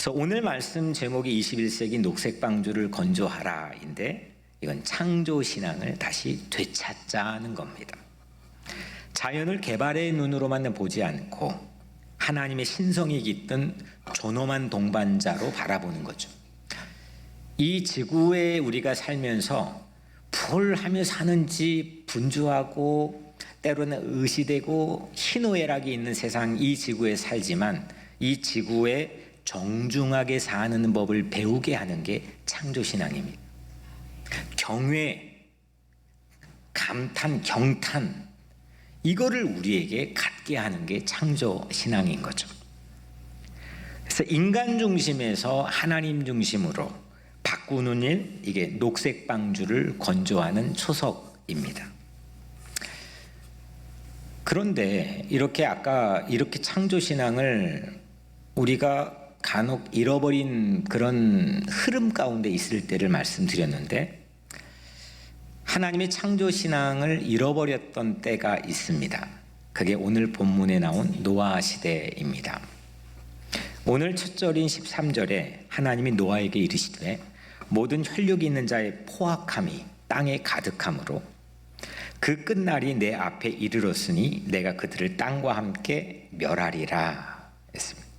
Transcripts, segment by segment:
그래서 오늘 말씀 제목이 21세기 녹색방주를 건조하라인데 이건 창조신앙을 다시 되찾자는 겁니다. 자연을 개발의 눈으로만 보지 않고 하나님의 신성이 깃든 존엄한 동반자로 바라보는 거죠. 이 지구에 우리가 살면서 뭘 하며 사는지 분주하고 때로는 의시되고 희노애락이 있는 세상 이 지구에 살지만 이 지구에 정중하게 사는 법을 배우게 하는 게 창조신앙입니다. 경외, 감탄, 경탄 이거를 우리에게 갖게 하는 게 창조신앙인 거죠. 그래서 인간 중심에서 하나님 중심으로 바꾸는 일, 이게 녹색방주를 건조하는 초석입니다. 그런데 이렇게 아까 이렇게 창조신앙을 우리가 간혹 잃어버린 그런 흐름 가운데 있을 때를 말씀드렸는데 하나님의 창조신앙을 잃어버렸던 때가 있습니다. 그게 오늘 본문에 나온 노아 시대입니다. 오늘 첫 절인 13절에 하나님이 노아에게 이르시되 모든 혈육이 있는 자의 포악함이 땅에 가득함으로 그 끝날이 내 앞에 이르렀으니 내가 그들을 땅과 함께 멸하리라 했습니다.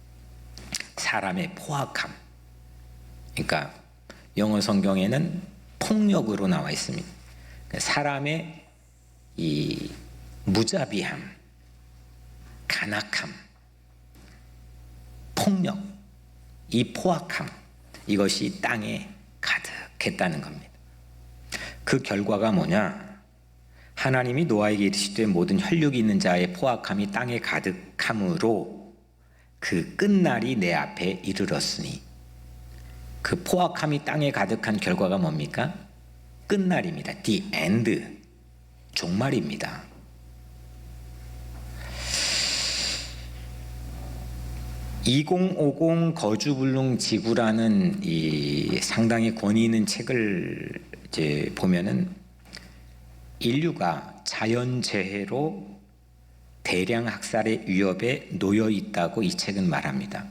사람의 포악함, 그러니까 영어 성경에는 폭력으로 나와 있습니다. 사람의 이 무자비함, 간악함, 폭력, 이 포악함, 이것이 땅에 가득했다는 겁니다. 그 결과가 뭐냐? 하나님이 노아에게 이르시되 모든 혈육이 있는 자의 포악함이 땅에 가득함으로 그 끝날이 내 앞에 이르렀으니, 그 포악함이 땅에 가득한 결과가 뭡니까? 끝날입니다. The end, 종말입니다. (2050) 거주불능 지구라는 이 상당히 권위 있는 책을 이제 보면은 인류가 자연재해로 대량 학살의 위협에 놓여 있다고 이 책은 말합니다.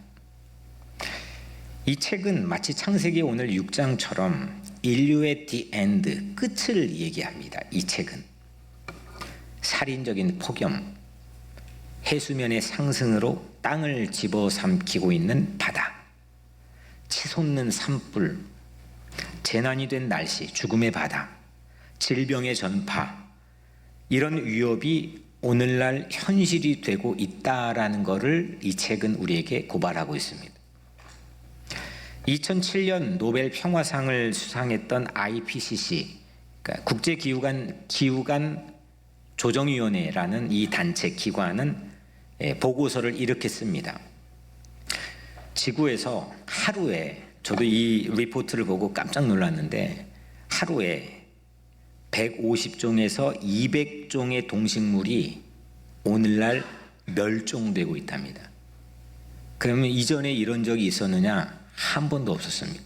이 책은 마치 창세기 오늘 6장처럼 인류의 the end, 끝을 얘기합니다. 이 책은 살인적인 폭염, 해수면의 상승으로 땅을 집어삼키고 있는 바다, 치솟는 산불, 재난이 된 날씨, 죽음의 바다, 질병의 전파, 이런 위협이 오늘날 현실이 되고 있다라는 것을 이 책은 우리에게 고발하고 있습니다. 2007년 노벨 평화상을 수상했던 IPCC, 그러니까 국제기후관 조정위원회라는 이 단체 기관은 보고서를 이렇게 씁니다. 지구에서 하루에, 저도 이 리포트를 보고 깜짝 놀랐는데 하루에 150종에서 200종의 동식물이 오늘날 멸종되고 있답니다. 그러면 이전에 이런 적이 있었느냐? 한 번도 없었습니다.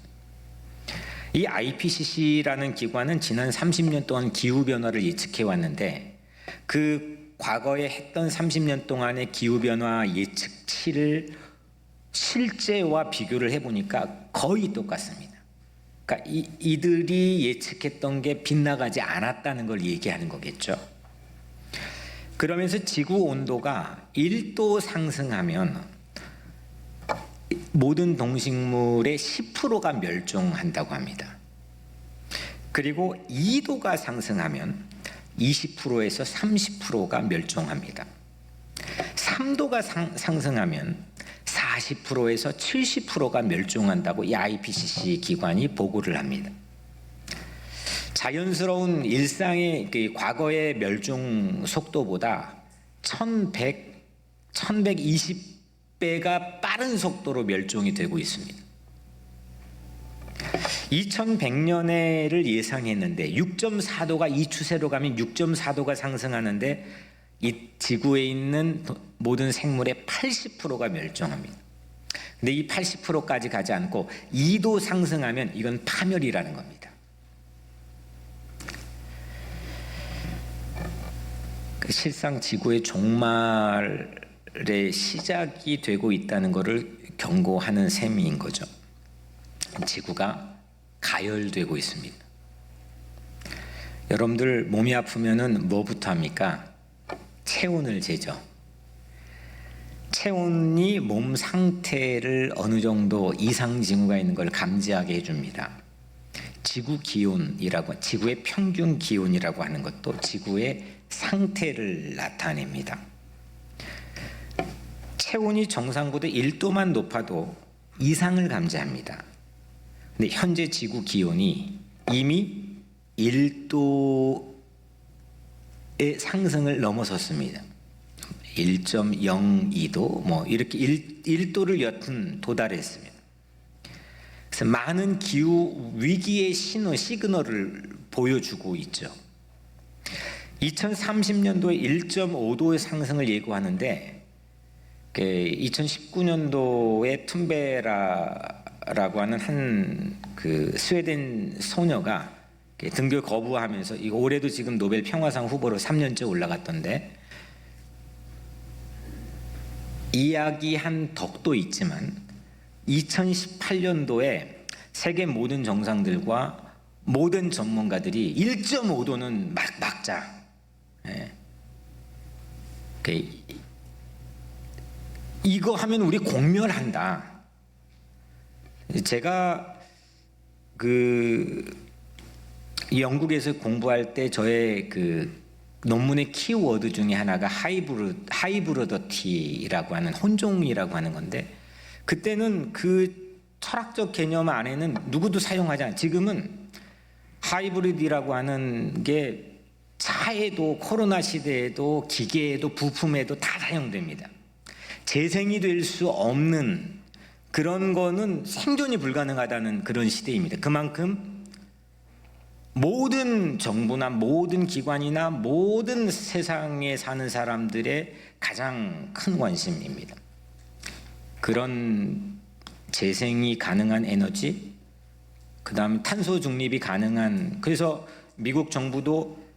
이 IPCC라는 기관은 지난 30년 동안 기후변화를 예측해 왔는데 그 과거에 했던 30년 동안의 기후변화 예측치를 실제와 비교를 해보니까 거의 똑같습니다. 그러니까 이들이 예측했던 게 빗나가지 않았다는 걸 얘기하는 거겠죠. 그러면서 지구 온도가 1도 상승하면 모든 동식물의 10%가 멸종한다고 합니다. 그리고 2도가 상승하면 20%에서 30%가 멸종합니다. 3도가 상승하면 40%에서 70%가 멸종한다고 이 IPCC 기관이 보고를 합니다. 자연스러운 일상의 과거의 멸종 속도보다 1120배가 빠른 속도로 멸종이 되고 있습니다. 2100년에를 예상했는데 6.4도가 이 추세로 가면 6.4도가 상승하는데 이 지구에 있는 모든 생물의 80%가 멸종합니다. 근데 이 80%까지 가지 않고 2도 상승하면 이건 파멸이라는 겁니다. 실상 지구의 종말을 시작이 되고 있다는 것을 경고하는 셈인 거죠. 지구가 가열되고 있습니다. 여러분들 몸이 아프면은 뭐부터 합니까? 체온을 재죠. 체온이 몸 상태를 어느 정도 이상 징후가 있는 걸 감지하게 해줍니다. 지구 기온이라고, 지구의 평균 기온이라고 하는 것도 지구의 상태를 나타냅니다. 체온이 정상보다 1도만 높아도 이상을 감지합니다. 근데 현재 지구 기온이 이미 1도의 상승을 넘어섰습니다. 1.02도 뭐 이렇게 1도를 여튼 도달했습니다. 그래서 많은 기후 위기의 시그널을 보여주고 있죠. 2030년도에 1.5도의 상승을 예고하는데 2019년도에 툰베라라고 하는 한 스웨덴 소녀가 등교 거부하면서 이거 올해도 지금 노벨 평화상 후보로 3년째 올라갔던데, 이야기한 덕도 있지만 2018년도에 세계 모든 정상들과 모든 전문가들이 1.5도는 막자. 이거 하면 우리 공멸한다. 제가 영국에서 공부할 때 저의 논문의 키워드 중에 하나가 하이브리더티라고 하는 혼종이라고 하는 건데, 그때는 그 철학적 개념 안에는 누구도 사용하지 않아요. 지금은 하이브리드라고 하는 게 차에도, 코로나 시대에도, 기계에도, 부품에도 다 사용됩니다. 재생이 될 수 없는 그런 거는 생존이 불가능하다는 그런 시대입니다. 그만큼 모든 정부나 모든 기관이나 모든 세상에 사는 사람들의 가장 큰 관심입니다. 그런 재생이 가능한 에너지, 그 다음에 탄소 중립이 가능한, 그래서 미국 정부도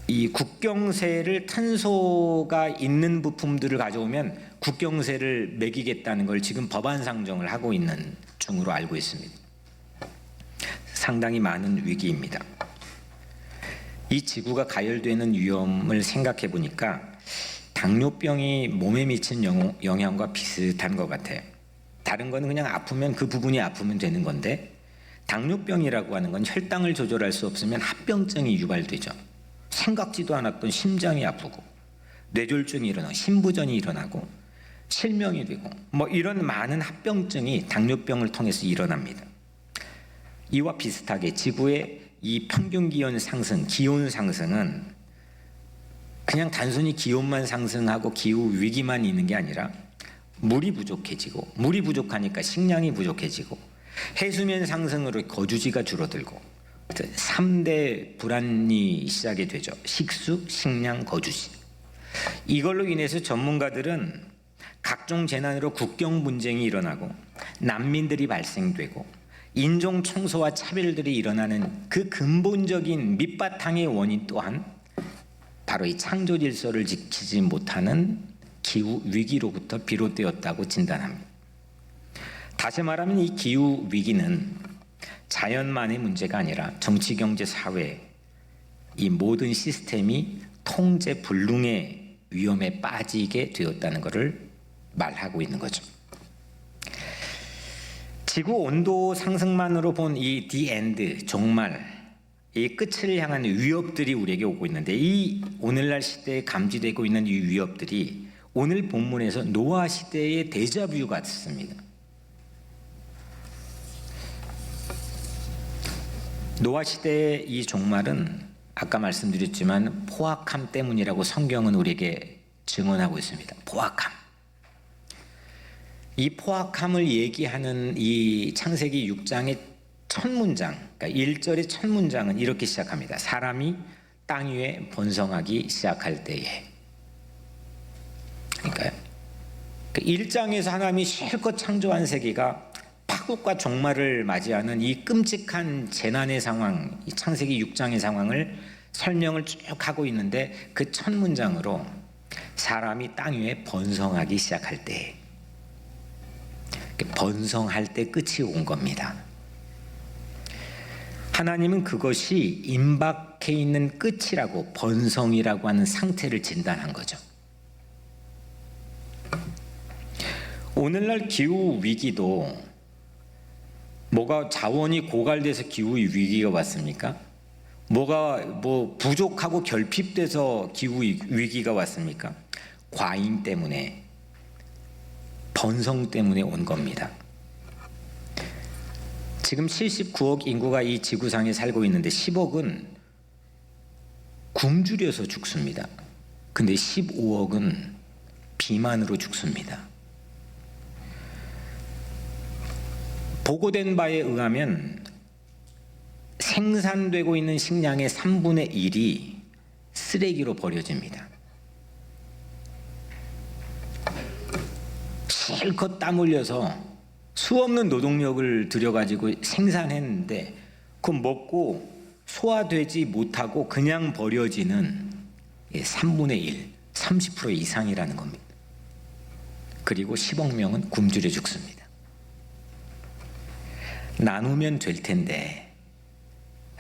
이 국경세를, 탄소가 있는 부품들을 가져오면 국경세를 매기겠다는 걸 지금 법안 상정을 하고 있는 중으로 알고 있습니다. 상당히 많은 위기입니다. 이 지구가 가열되는 위험을 생각해 보니까 당뇨병이 몸에 미친 영향과 비슷한 것 같아요. 다른 거는 그냥 아프면 그 부분이 아프면 되는 건데, 당뇨병이라고 하는 건 혈당을 조절할 수 없으면 합병증이 유발되죠. 생각지도 않았던 심장이 아프고, 뇌졸중이 일어나고, 심부전이 일어나고, 실명이 되고, 뭐 이런 많은 합병증이 당뇨병을 통해서 일어납니다. 이와 비슷하게 지구의 이 평균 기온 상승, 기온 상승은 그냥 단순히 기온만 상승하고 기후 위기만 있는 게 아니라 물이 부족해지고, 물이 부족하니까 식량이 부족해지고, 해수면 상승으로 거주지가 줄어들고, 3대 불안이 시작이 되죠. 식수, 식량, 거주지. 이걸로 인해서 전문가들은 각종 재난으로 국경 분쟁이 일어나고, 난민들이 발생되고, 인종 청소와 차별들이 일어나는 그 근본적인 밑바탕의 원인 또한 바로 이 창조 질서를 지키지 못하는 기후 위기로부터 비롯되었다고 진단합니다. 다시 말하면 이 기후 위기는 자연만의 문제가 아니라 정치, 경제, 사회, 이 모든 시스템이 통제 불능의 위험에 빠지게 되었다는 것을 말하고 있는 거죠. 지구 온도 상승만으로 본 이 the end, 종말, 이 끝을 향한 위협들이 우리에게 오고 있는데, 이 오늘날 시대에 감지되고 있는 이 위협들이 오늘 본문에서 노아 시대의 데자뷰 같습니다. 노아 시대의 이 종말은 아까 말씀드렸지만 포악함 때문이라고 성경은 우리에게 증언하고 있습니다. 포악함. 이 포악함을 얘기하는 이 창세기 6장의 첫 문장, 그러니까 1절의 첫 문장은 이렇게 시작합니다. 사람이 땅 위에 번성하기 시작할 때에. 그러니까요. 1장에서 하나님이 실컷 창조한 세계가 파국과 종말을 맞이하는 이 끔찍한 재난의 상황, 이 창세기 6장의 상황을 설명을 쭉 하고 있는데, 그 첫 문장으로 사람이 땅 위에 번성하기 시작할 때, 번성할 때 끝이 온 겁니다. 하나님은 그것이 임박해 있는 끝이라고, 번성이라고 하는 상태를 진단한 거죠. 오늘날 기후 위기도 뭐가 자원이 고갈돼서 기후 위기가 왔습니까? 뭐가 부족하고 결핍돼서 기후 위기가 왔습니까? 과잉 때문에, 번성 때문에 온 겁니다. 지금 79억 인구가 이 지구상에 살고 있는데 10억은 굶주려서 죽습니다. 근데 15억은 비만으로 죽습니다. 보고된 바에 의하면 생산되고 있는 식량의 3분의 1이 쓰레기로 버려집니다. 실컷 땀 흘려서 수없는 노동력을 들여가지고 생산했는데 그 먹고 소화되지 못하고 그냥 버려지는 3분의 1, 30% 이상이라는 겁니다. 그리고 10억 명은 굶주려 죽습니다. 나누면 될 텐데,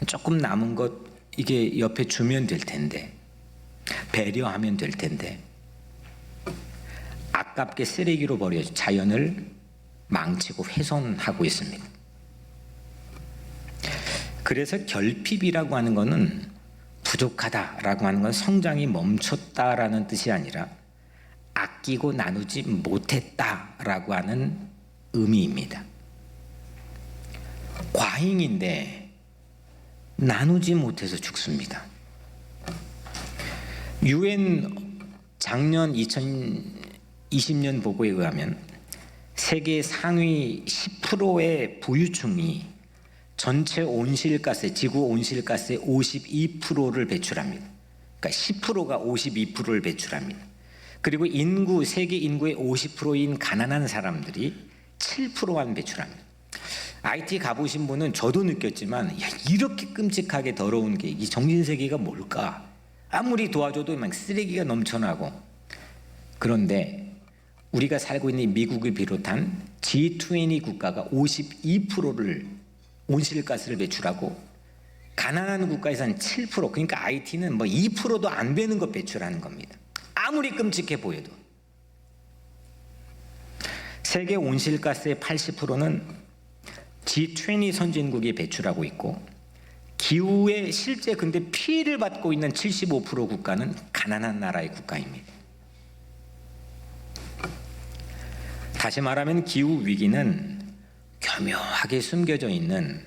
조금 남은 것 이게 옆에 주면 될 텐데, 배려하면 될 텐데, 아깝게 쓰레기로 버려 자연을 망치고 훼손하고 있습니다. 그래서 결핍이라고 하는 것은 부족하다라고 하는 건 성장이 멈췄다라는 뜻이 아니라 아끼고 나누지 못했다라고 하는 의미입니다. 과잉인데 나누지 못해서 죽습니다. UN 작년 2020년 보고에 의하면 세계 상위 10%의 부유층이 전체 온실가스, 지구 온실가스의 52%를 배출합니다. 그러니까 10%가 52%를 배출합니다. 그리고 인구, 세계 인구의 50%인 가난한 사람들이 7%만 배출합니다. IT 가보신 분은 저도 느꼈지만, 야, 이렇게 끔찍하게 더러운 게 이 정신세계가 뭘까? 아무리 도와줘도 막 쓰레기가 넘쳐나고. 그런데 우리가 살고 있는 미국을 비롯한 G20 국가가 52%를 온실가스를 배출하고, 가난한 국가에서는 7%, 그러니까 IT는 2%도 안 되는 것 배출하는 겁니다. 아무리 끔찍해 보여도. 세계 온실가스의 80%는 G20 선진국이 배출하고 있고, 기후에 실제 근데 피해를 받고 있는 75% 국가는 가난한 나라의 국가입니다. 다시 말하면 기후 위기는 교묘하게 숨겨져 있는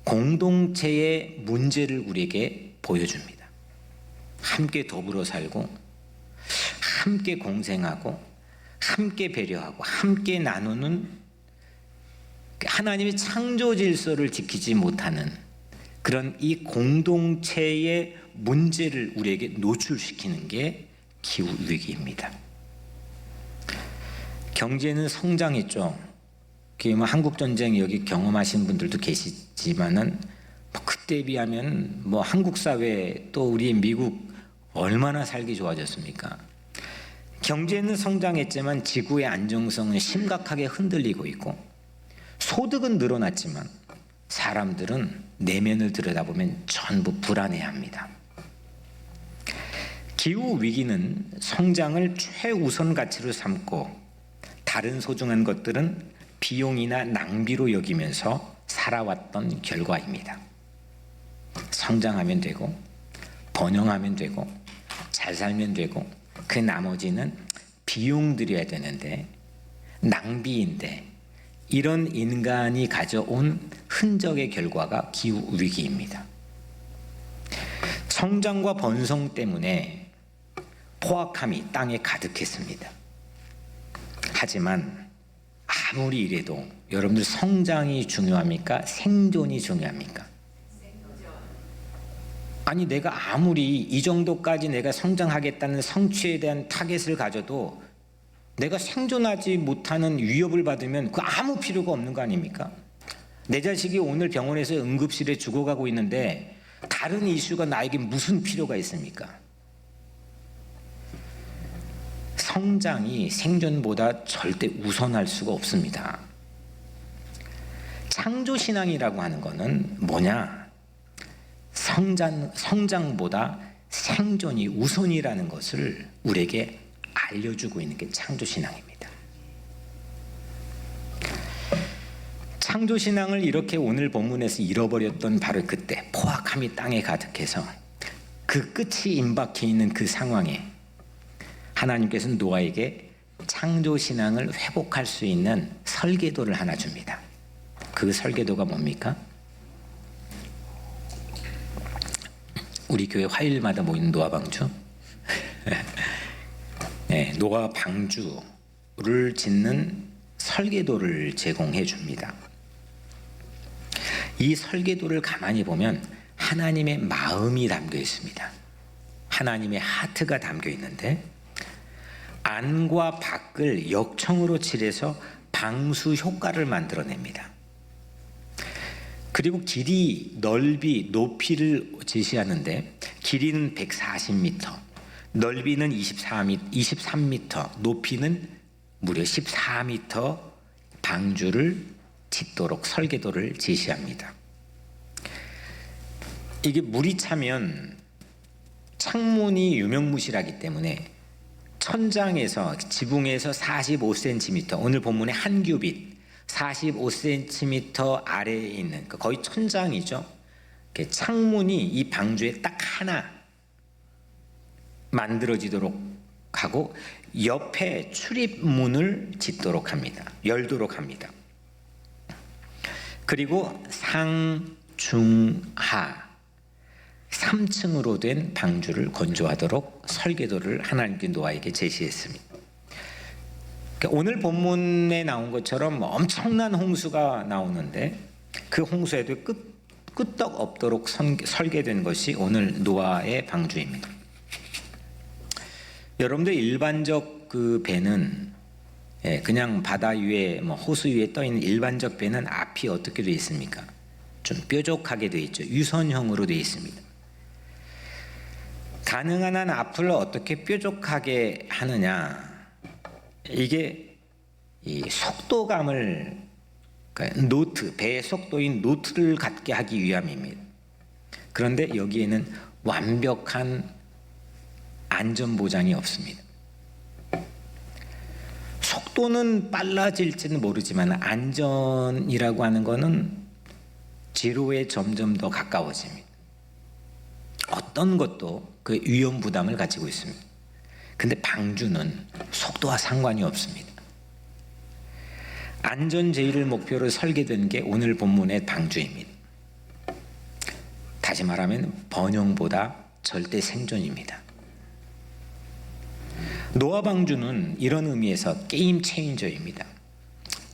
공동체의 문제를 우리에게 보여줍니다. 함께 더불어 살고, 함께 공생하고, 함께 배려하고, 함께 나누는 하나님의 창조 질서를 지키지 못하는 그런 이 공동체의 문제를 우리에게 노출시키는 게 기후 위기입니다. 경제는 성장했죠. 한국 전쟁 여기 경험하신 분들도 계시지만은 그때에 비하면 한국 사회 또 우리 미국 얼마나 살기 좋아졌습니까? 경제는 성장했지만 지구의 안정성은 심각하게 흔들리고 있고, 소득은 늘어났지만 사람들은 내면을 들여다보면 전부 불안해합니다. 기후 위기는 성장을 최우선 가치로 삼고 다른 소중한 것들은 비용이나 낭비로 여기면서 살아왔던 결과입니다. 성장하면 되고, 번영하면 되고, 잘 살면 되고, 그 나머지는 비용 들여야 되는데, 낭비인데, 이런 인간이 가져온 흔적의 결과가 기후 위기입니다. 성장과 번성 때문에 포악함이 땅에 가득했습니다. 하지만 아무리 이래도 여러분들 성장이 중요합니까? 생존이 중요합니까? 아니 내가 아무리 이 정도까지 내가 성장하겠다는 성취에 대한 타겟을 가져도 내가 생존하지 못하는 위협을 받으면 그 아무 필요가 없는 거 아닙니까? 내 자식이 오늘 병원에서 응급실에 죽어가고 있는데 다른 이슈가 나에게 무슨 필요가 있습니까? 성장이 생존보다 절대 우선할 수가 없습니다. 창조신앙이라고 하는 것은 뭐냐? 성장보다 생존이 우선이라는 것을 우리에게 알려주고 있는 게 창조신앙입니다. 창조신앙을 이렇게 오늘 본문에서 잃어버렸던 바로 그때 포악함이 땅에 가득해서 그 끝이 임박해 있는 그 상황에 하나님께서는 노아에게 창조신앙을 회복할 수 있는 설계도를 하나 줍니다. 그 설계도가 뭡니까? 우리 교회 화요일마다 모이는 노아 방주. 네, 노아 방주를 짓는 설계도를 제공해 줍니다. 이 설계도를 가만히 보면 하나님의 마음이 담겨 있습니다. 하나님의 하트가 담겨 있는데 안과 밖을 역청으로 칠해서 방수 효과를 만들어냅니다. 그리고 길이, 넓이, 높이를 제시하는데 길이는 140m, 넓이는 23m, 높이는 무려 14m 방주를 짓도록 설계도를 제시합니다. 이게 물이 차면 창문이 유명무실하기 때문에 천장에서 지붕에서 45cm, 오늘 본문의 한 규빗 45cm 아래에 있는 거의 천장이죠. 창문이 이 방주에 딱 하나 만들어지도록 하고 옆에 출입문을 짓도록 합니다. 열도록 합니다. 그리고 상, 중, 하 3층으로 된 방주를 건조하도록 설계도를 하나님께 노아에게 제시했습니다. 오늘 본문에 나온 것처럼 엄청난 홍수가 나오는데 그 홍수에도 끄떡 없도록 설계된 것이 오늘 노아의 방주입니다. 여러분들 일반적 그 배는 그냥 바다 위에 호수 위에 떠 있는 일반적 배는 앞이 어떻게 되어 있습니까? 좀 뾰족하게 되어 있죠. 유선형으로 되어 있습니다. 가능한 한 앞을 어떻게 뾰족하게 하느냐? 이게 이 속도감을, 그러니까 노트, 배의 속도인 노트를 갖게 하기 위함입니다. 그런데 여기에는 완벽한 안전보장이 없습니다. 속도는 빨라질지는 모르지만 안전이라고 하는 것은 제로에 점점 더 가까워집니다. 어떤 것도 그 위험 부담을 가지고 있습니다. 근데 방주는 속도와 상관이 없습니다. 안전 제일을 목표로 설계된 게 오늘 본문의 방주입니다. 다시 말하면 번영보다 절대 생존입니다. 노아 방주는 이런 의미에서 게임 체인저입니다.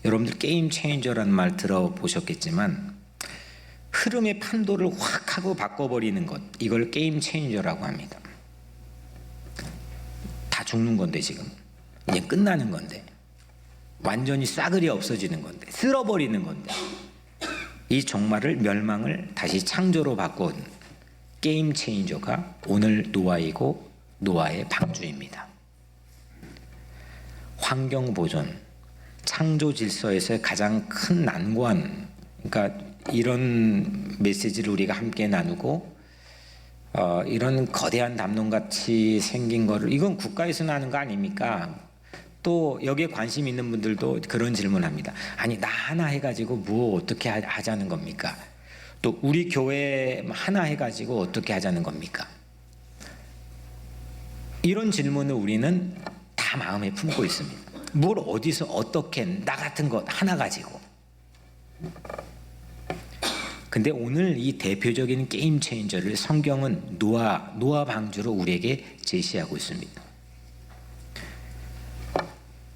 여러분들 게임 체인저라는 말 들어보셨겠지만 흐름의 판도를 확 하고 바꿔버리는 것, 이걸 게임 체인저라고 합니다. 다 죽는 건데 지금 이제 끝나는 건데 완전히 싸그리 없어지는 건데 쓸어버리는 건데 이 종말을 멸망을 다시 창조로 바꾼 게임 체인저가 오늘 노아이고 노아의 방주입니다. 환경 보존, 창조 질서에서의 가장 큰 난관, 그러니까 이런 메시지를 우리가 함께 나누고 이런 거대한 담론같이 생긴 거를 이건 국가에서 나는 거 아닙니까? 또 여기에 관심 있는 분들도 그런 질문합니다. 아니 나 하나 해가지고 뭐 어떻게 하자는 겁니까? 또 우리 교회 하나 해가지고 어떻게 하자는 겁니까? 이런 질문을 우리는 다 마음에 품고 있습니다. 뭘 어디서 어떻게 나 같은 것 하나 가지고. 근데 오늘 이 대표적인 게임 체인저를 성경은 노아 방주로 우리에게 제시하고 있습니다.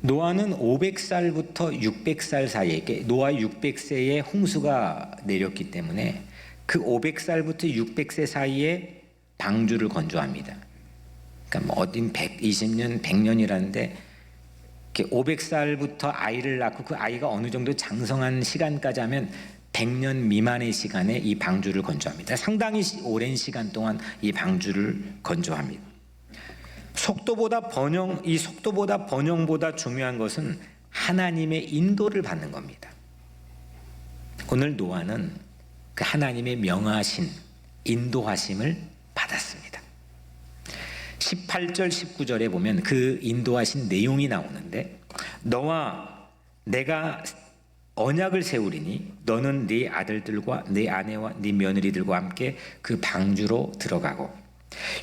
노아는 500살부터 600살 사이에, 노아 600세에 홍수가 내렸기 때문에 그 500살부터 600세 사이에 방주를 건조합니다. 그러니까 어딘 120년, 100년이라는데 500살부터 아이를 낳고 그 아이가 어느 정도 장성한 시간까지 하면 100년 미만의 시간에 이 방주를 건조합니다. 상당히 오랜 시간 동안 이 방주를 건조합니다. 이 속도보다 번영보다 중요한 것은 하나님의 인도를 받는 겁니다. 오늘 노아는 그 하나님의 명하신 인도하심을 받았습니다. 18절 19절에 보면 그 인도하신 내용이 나오는데, 너와 내가 언약을 세우리니 너는 네 아들들과 네 아내와 네 며느리들과 함께 그 방주로 들어가고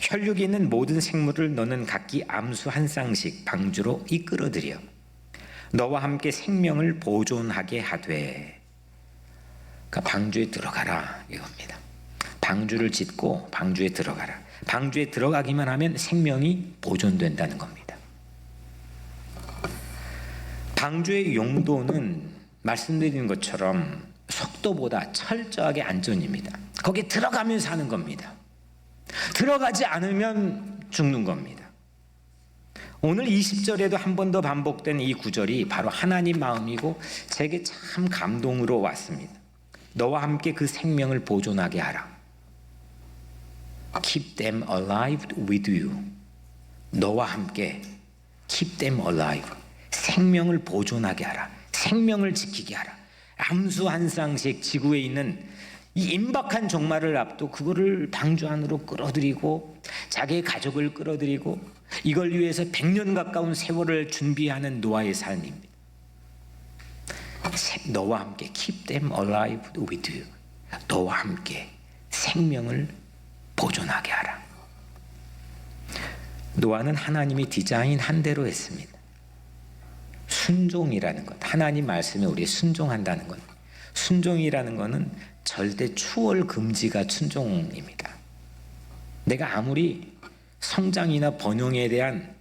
혈육이 있는 모든 생물을 너는 각기 암수 한 쌍씩 방주로 이끌어들여 너와 함께 생명을 보존하게 하되. 그러니까 방주에 들어가라 이겁니다. 방주를 짓고 방주에 들어가라. 방주에 들어가기만 하면 생명이 보존된다는 겁니다. 방주의 용도는 말씀드린 것처럼 속도보다 철저하게 안전입니다. 거기에 들어가면 사는 겁니다. 들어가지 않으면 죽는 겁니다. 오늘 20절에도 한 번 더 반복된 이 구절이 바로 하나님 마음이고 제게 참 감동으로 왔습니다. 너와 함께 그 생명을 보존하게 하라. Keep them alive with you. 너와 함께 keep them alive. 생명을 보존하게 하라. 생명을 지키게 하라. 암수 한 쌍씩 지구에 있는 이 임박한 종말을 앞두고 그거를 방주 안으로 끌어들이고 자기의 가족을 끌어들이고 이걸 위해서 100년 가까운 세월을 준비하는 노아의 삶입니다. 너와 함께 keep them alive with you. 너와 함께 생명을 보존하게 하라. 노아는 하나님이 디자인한 대로 했습니다. 순종이라는 것, 하나님 말씀에 우리 순종한다는 것, 순종이라는 것은 절대 추월 금지가 순종입니다. 내가 아무리 성장이나 번영에 대한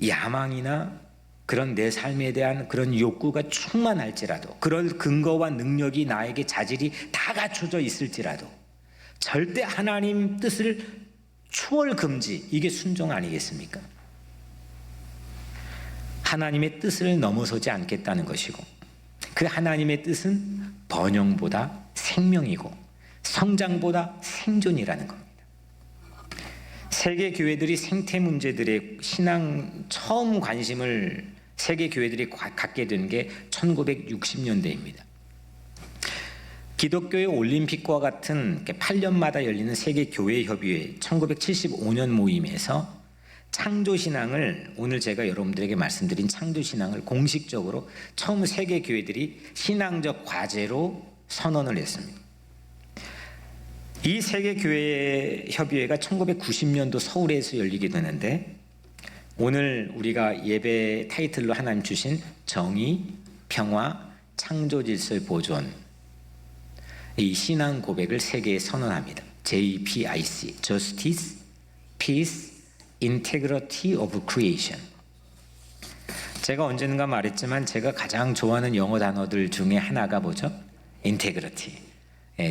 야망이나 그런 내 삶에 대한 그런 욕구가 충만할지라도, 그럴 근거와 능력이 나에게 자질이 다 갖춰져 있을지라도 절대 하나님 뜻을 추월 금지, 이게 순종 아니겠습니까? 하나님의 뜻을 넘어서지 않겠다는 것이고, 그 하나님의 뜻은 번영보다 생명이고 성장보다 생존이라는 겁니다. 세계 교회들이 생태 문제들의 신앙 처음 관심을 세계 교회들이 갖게 된 게 1960년대입니다. 기독교의 올림픽과 같은 8년마다 열리는 세계 교회 협의회 1975년 모임에서 창조신앙을, 오늘 제가 여러분들에게 말씀드린 창조신앙을 공식적으로 처음 세계 교회들이 신앙적 과제로 선언을 했습니다. 이 세계 교회 협의회가 1990년도 서울에서 열리게 되는데, 오늘 우리가 예배 타이틀로 하나님 주신 정의, 평화, 창조 질서의 보존, 이 신앙 고백을 세계에 선언합니다. JPIC, Justice, Peace, Integrity of Creation. 제가 언젠가 말했지만 제가 가장 좋아하는 영어 단어들 중에 하나가 뭐죠? Integrity.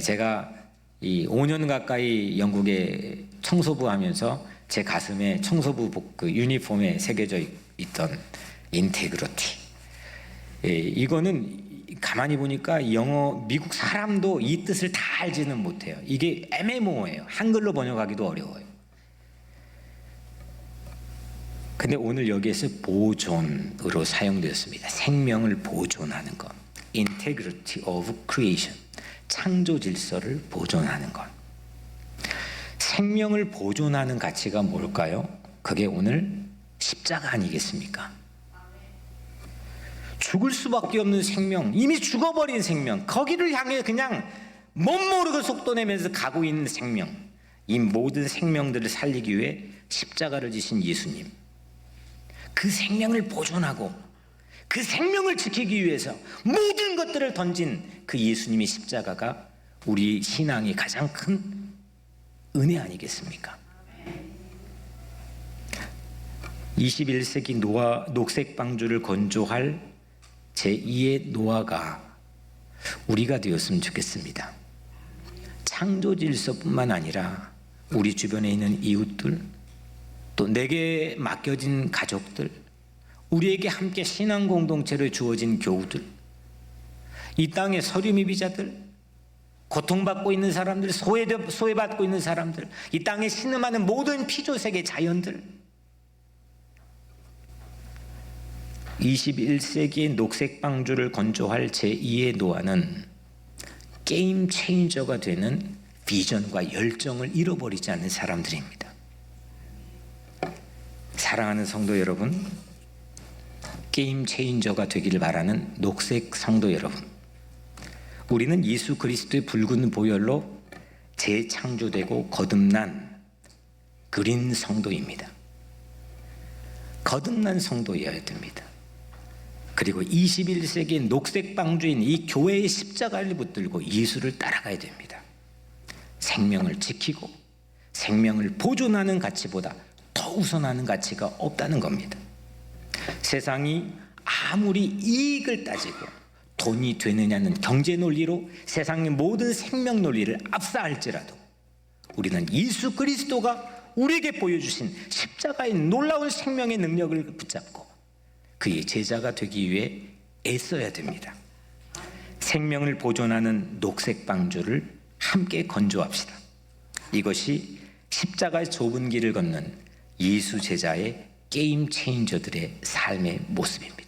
제가 이 5년 가까이 영국에 청소부 하면서 제 가슴에 청소부 그 유니폼에 새겨져 있던 Integrity. 이거는 가만히 보니까 영어 미국 사람도 이 뜻을 다 알지는 못해요. 이게 애매모호해요. 한글로 번역하기도 어려워요. 근데 오늘 여기에서 보존으로 사용되었습니다. 생명을 보존하는 것. Integrity of Creation. 창조 질서를 보존하는 것. 생명을 보존하는 가치가 뭘까요? 그게 오늘 십자가 아니겠습니까? 죽을 수밖에 없는 생명, 이미 죽어버린 생명, 거기를 향해 그냥 못 모르고 속도 내면서 가고 있는 생명, 이 모든 생명들을 살리기 위해 십자가를 지신 예수님, 그 생명을 보존하고 그 생명을 지키기 위해서 모든 것들을 던진 그 예수님의 십자가가 우리 신앙의 가장 큰 은혜 아니겠습니까? 21세기 녹색 방주를 건조할 제2의 노아가 우리가 되었으면 좋겠습니다. 창조 질서뿐만 아니라 우리 주변에 있는 이웃들, 또 내게 맡겨진 가족들, 우리에게 함께 신앙 공동체로 주어진 교우들, 이 땅의 서류미비자들, 고통받고 있는 사람들, 소외받고 있는 사람들, 이 땅에 신음하는 모든 피조세계 자연들, 21세기의 녹색 방주를 건조할 제2의 노안은 게임 체인저가 되는 비전과 열정을 잃어버리지 않는 사람들입니다. 사랑하는 성도 여러분, 게임 체인저가 되기를 바라는 녹색 성도 여러분, 우리는 예수 그리스도의 붉은 보혈로 재창조되고 거듭난 그린 성도입니다. 거듭난 성도여야 됩니다. 그리고 21세기의 녹색 방주인 이 교회의 십자가를 붙들고 예수를 따라가야 됩니다. 생명을 지키고 생명을 보존하는 가치보다 더 우선하는 가치가 없다는 겁니다. 세상이 아무리 이익을 따지고 돈이 되느냐는 경제 논리로 세상의 모든 생명 논리를 압사할지라도 우리는 예수 그리스도가 우리에게 보여주신 십자가의 놀라운 생명의 능력을 붙잡고 그의 제자가 되기 위해 애써야 됩니다. 생명을 보존하는 녹색 방주를 함께 건조합시다. 이것이 십자가의 좁은 길을 걷는 예수 제자의 게임 체인저들의 삶의 모습입니다.